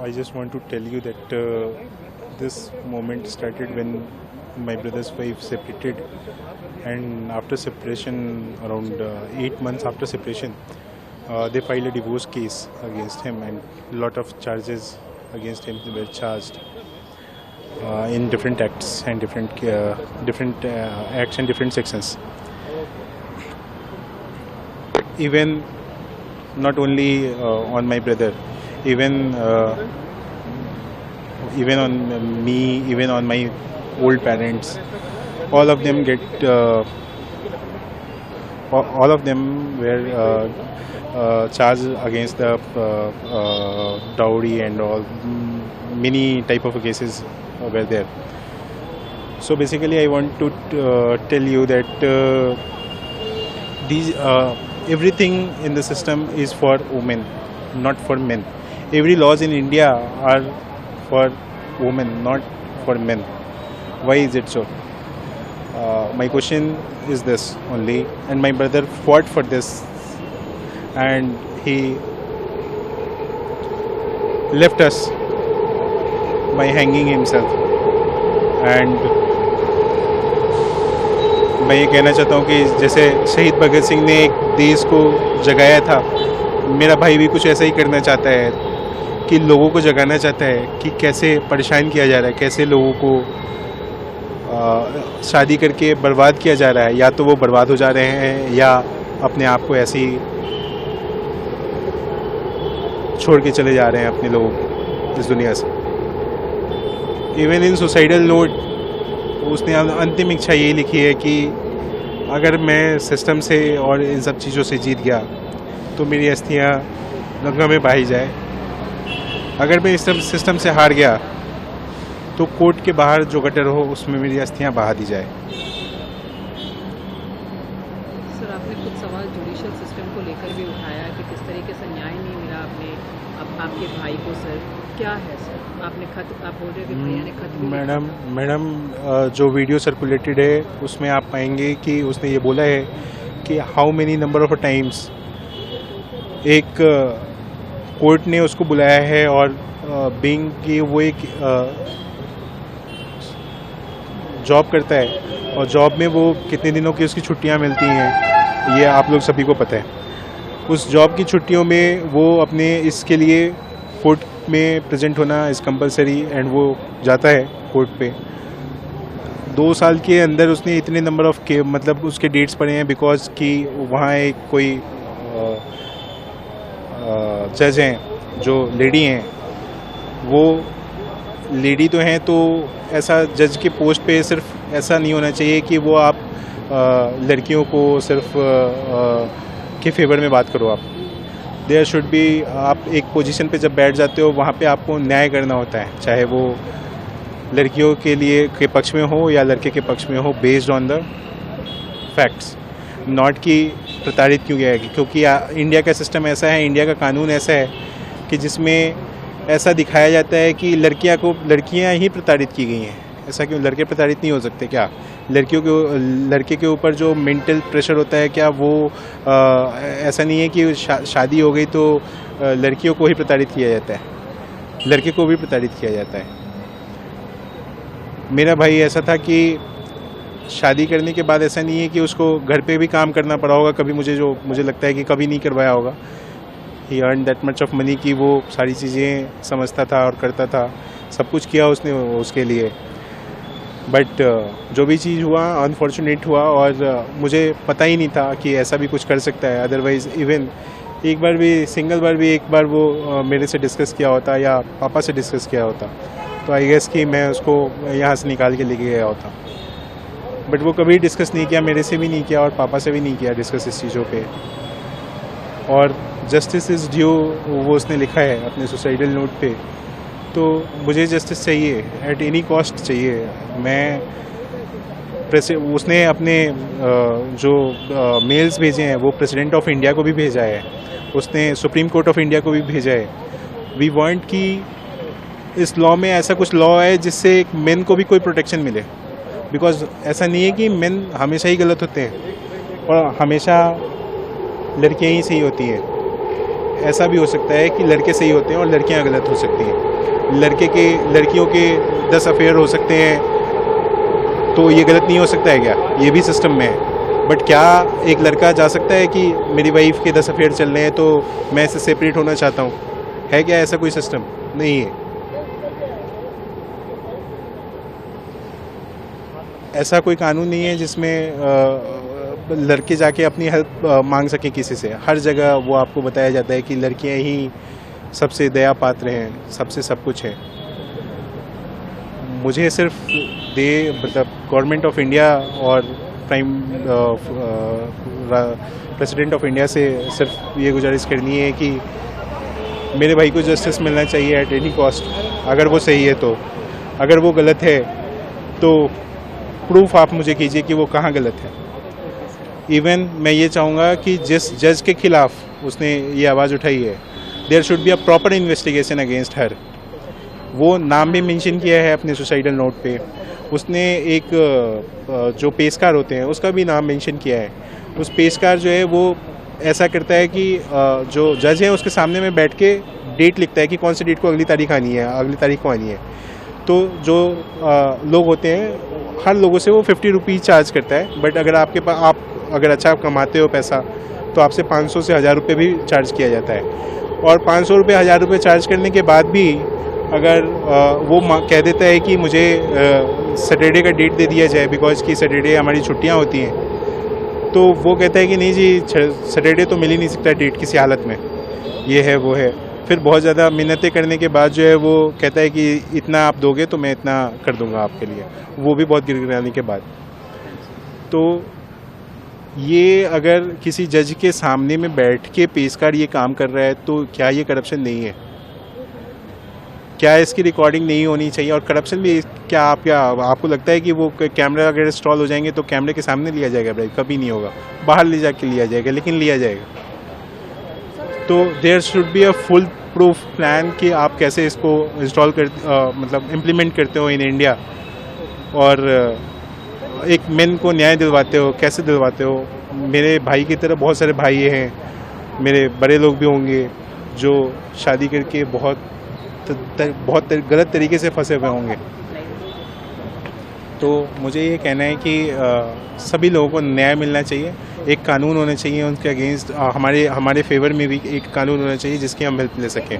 I just want to tell you that this moment started when my brother's wife separated, and after separation, around 8 months after separation, they filed a divorce case against him, and a lot of charges against him were charged in different acts and different acts and different sections. Even not only on my brother, even even on me, even on my old parents, all of them get all of them were charged against the dowry and all. Many type of cases were there. So basically I want to tell you that these everything in the system is for women, not for men. Every laws in India are for women, not for men. Why is it so? My question is this only, and my brother fought for this, and he left us by hanging himself. And मैं ये कहना चाहता हूँ कि जैसे शहीद भगत सिंह ने एक देश को जगाया था, मेरा भाई भी कुछ ऐसा ही करना चाहता है, कि लोगों को जगाना चाहता है कि कैसे परेशान किया जा रहा है, कैसे लोगों को शादी करके बर्बाद किया जा रहा है, या तो वो बर्बाद हो जा रहे हैं या अपने आप को ऐसे ही छोड़ के चले जा रहे हैं अपने लोग इस दुनिया से. इवन इन सुसाइडल नोट उसने अंतिम इच्छा ये लिखी है कि अगर मैं सिस्टम से और इन सब चीज़ों से जीत गया तो मेरी अस्थियाँ गंगा में बहाई जाए. अगर मैं इस सिस्टम से हार गया तो कोर्ट के बाहर जो गटर हो उसमें मेरी अस्थियाँ बहा दी जाए. सर, आपने कुछ सवाल जुडिशियल सिस्टम को लेकर भी उठाया कि किस तरीके से न्याय नहीं मिला आपके भाई को. सर, क्या है सर? आपने खत, आप बोल रहे हैं कि भैया ने खत भी मैडम जो वीडियो सर्कुलेटेड है उसमें आप पाएंगे कि उसने ये बोला है कि how many number of times एक कोर्ट ने उसको बुलाया है, और बीइंग कि वो एक जॉब करता है और जॉब में वो कितने दिनों की उसकी छुट्टियां मिलती हैं ये आप लोग सभी को पता है. उस जॉब की छुट्टियों में वो अपने इसके लिए कोर्ट में प्रेजेंट होना इज़ कंपलसरी, एंड वो जाता है कोर्ट पे. 2 साल के अंदर उसने इतने नंबर ऑफ के मतलब उसके डेट्स पड़े हैं, बिकॉज कि वहाँ एक कोई जज हैं जो लेडी हैं, वो लेडी तो हैं, तो ऐसा जज के पोस्ट पे सिर्फ ऐसा नहीं होना चाहिए कि वो आप लड़कियों को सिर्फ के फेवर में बात करो. आप देयर शुड बी, आप एक पोजीशन पे जब बैठ जाते हो वहाँ पे आपको न्याय करना होता है, चाहे वो लड़कियों के लिए के पक्ष में हो या लड़के के पक्ष में हो, based on the facts, not कि प्रताड़ित क्यों गया है. क्योंकि इंडिया का सिस्टम ऐसा है, इंडिया का कानून ऐसा है कि जिसमें ऐसा दिखाया जाता है कि लड़कियां ही प्रताड़ित की गई हैं. ऐसा क्यों? लड़के प्रताड़ित नहीं हो सकते क्या? लड़के के ऊपर जो मेंटल प्रेशर होता है, क्या वो ऐसा नहीं है कि शादी हो गई तो लड़कियों को ही प्रताड़ित किया जाता है, लड़के को भी प्रताड़ित किया जाता है. मेरा भाई ऐसा था कि शादी करने के बाद ऐसा नहीं है कि उसको घर पे भी काम करना पड़ा होगा कभी, मुझे लगता है कि कभी नहीं करवाया होगा. He earn that much of money कि वो सारी चीज़ें समझता था और करता था, सब कुछ किया उसने उसके लिए. बट जो भी चीज़ हुआ अनफॉर्चुनेट हुआ, और मुझे पता ही नहीं था कि ऐसा भी कुछ कर सकता है. अदरवाइज़ इवन एक बार भी, सिंगल बार भी एक बार वो मेरे से डिस्कस किया होता या पापा से डिस्कस किया होता, तो आई गेस कि मैं उसको यहाँ से निकाल के लेके गया होता. बट वो कभी डिस्कस नहीं किया, मेरे से भी नहीं किया और पापा से भी नहीं किया डिस्कस इस चीज़ों पे. और जस्टिस इज़ ड्यू वो उसने लिखा है अपने सुसाइडल नोट पे, तो मुझे जस्टिस चाहिए, एट एनी कॉस्ट चाहिए. उसने अपने जो मेल्स भेजे हैं वो प्रेसिडेंट ऑफ इंडिया को भी भेजा है, उसने सुप्रीम कोर्ट ऑफ इंडिया को भी भेजा है. वी वांट कि इस लॉ में ऐसा कुछ लॉ है जिससे एक मेन को भी कोई प्रोटेक्शन मिले, बिकॉज ऐसा नहीं है कि मेन हमेशा ही गलत होते हैं और हमेशा लड़कियां ही सही होती हैं. ऐसा भी हो सकता है कि लड़के सही होते हैं और लड़कियां गलत हो सकती हैं। लड़कियों के 10 अफेयर हो सकते हैं, तो ये गलत नहीं हो सकता है क्या? ये भी सिस्टम में है। बट क्या एक लड़का जा सकता है कि मेरी वाइफ के 10 अफेयर चल रहे हैं तो मैं इससे सेपरेट होना चाहता हूँ? है क्या ऐसा कोई सिस्टम? नहीं है। ऐसा कोई कानून नहीं है जिसमें लड़के जाके अपनी हेल्प मांग सकें किसी से। हर जगह वो आपको बताया जाता है कि लड़कियां ही सबसे दया पात्र हैं, सबसे सब कुछ है। मुझे सिर्फ मतलब गवर्नमेंट ऑफ इंडिया और प्रेसिडेंट ऑफ इंडिया से सिर्फ ये गुजारिश करनी है कि मेरे भाई को जस्टिस मिलना चाहिए एट एनी कॉस्ट। अगर वो सही है तो, अगर वो गलत है तो प्रूफ आप मुझे कीजिए कि वो कहाँ गलत है। इवन मैं ये चाहूँगा कि जिस जज के खिलाफ उसने ये आवाज़ उठाई है, there should be a proper investigation against her. वो नाम भी मेंशन किया है अपने सुसाइडल नोट पे। उसने एक जो पेशकार होते हैं उसका भी नाम मेंशन किया है। उस पेशकार जो है वो ऐसा करता है कि जो जज है उसके सामने में बैठ के डेट लिखता है कि कौन सी डेट को अगली तारीख आनी है, अगली तारीख को आनी है। तो जो लोग होते हैं हर लोगों से वो 50 रुपीज़ चार्ज करता है। बट अगर आपके पास आप अगर अच्छा कमाते हो पैसा तो आपसे 500 से 1000 रुपये भी चार्ज किया जाता है। और 500 रुपये 1000 रुपये चार्ज करने के बाद भी अगर वो कह देता है कि मुझे सैटरडे का डेट दे दिया जाए बिकॉज कि सैटरडे हमारी छुट्टियां होती हैं, तो वो कहता है कि नहीं जी सैटरडे तो मिल ही नहीं सकता डेट किसी हालत में, ये है वो है। फिर बहुत ज़्यादा मिन्नतें करने के बाद जो है वो कहता है कि इतना आप दोगे तो मैं इतना कर दूंगा आपके लिए, वो भी बहुत गिड़गिड़ाने के बाद। तो ये अगर किसी जज के सामने में बैठ के पेशकार ये काम कर रहा है तो क्या ये करप्शन नहीं है? क्या इसकी रिकॉर्डिंग नहीं होनी चाहिए? और करप्शन भी क्या आपको लगता है कि वो कैमरा अगर इंस्टॉल हो जाएंगे तो कैमरे के सामने लिया जाएगा? भाई कभी नहीं होगा, बाहर ले जाके लिया जाएगा, लेकिन लिया जाएगा। तो there should be a foolproof plan कि आप कैसे इसको इंस्टॉल मतलब इम्प्लीमेंट करते हो इन इंडिया, और एक मेन को न्याय दिलवाते हो, कैसे दिलवाते हो? मेरे भाई की तरह बहुत सारे भाई हैं, मेरे बड़े लोग भी होंगे जो शादी करके बहुत गलत तरीके से फंसे हुए होंगे। तो मुझे ये कहना है कि सभी लोगों को न्याय मिलना चाहिए। एक कानून होना चाहिए उनके अगेंस्ट, हमारे फेवर में भी एक कानून होना चाहिए जिसकी हम हेल्प ले सकें।